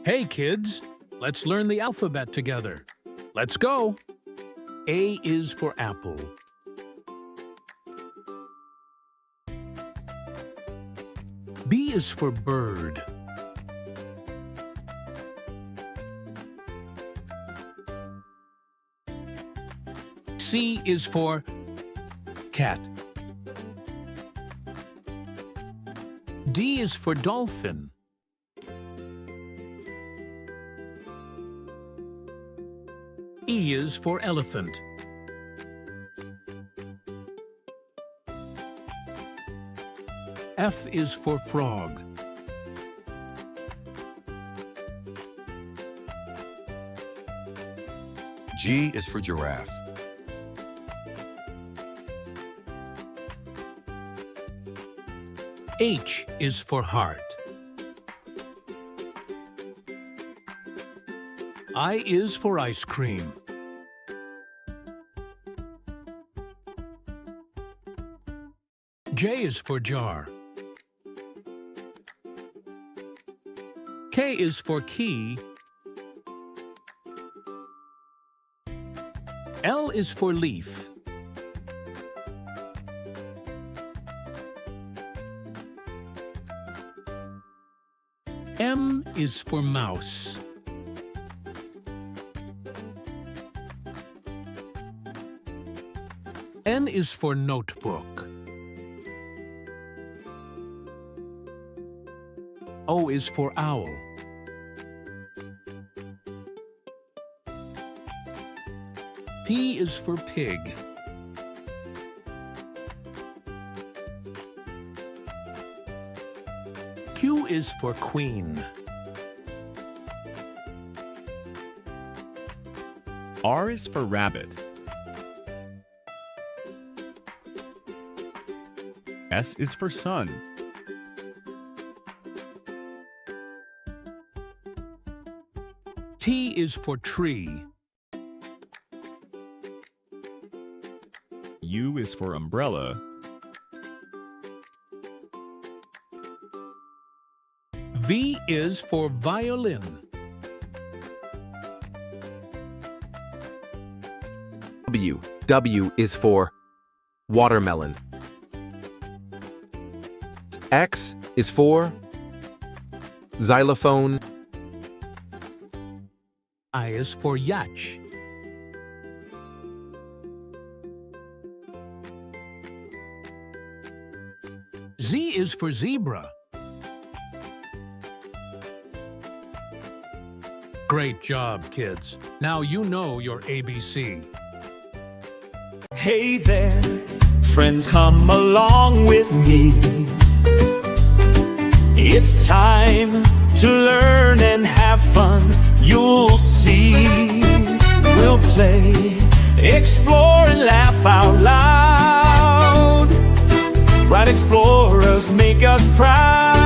Hey kids, let's learn the alphabet together. Let's go. A is for apple. B is for bird. C is for cat. D is for dolphin. E is for elephant. F is for frog. G is for giraffe. H is for heart. I is for ice cream. J is for jar. K is for key. L is for leaf. M is for mouse. N is for notebook. O is for owl. P is for pig. Q is for queen. R is for rabbit. S is for sun. T is for tree. U is for umbrella. V is for violin. W is for watermelon. X is for xylophone. I is for yacht. Z is for zebra. Great job, kids. Now you know your ABC. Hey there, friends, come along with me. It's time to learn and have fun. You'll see. We'll play, explore, and laugh out loud. Bright Explorers make us proud.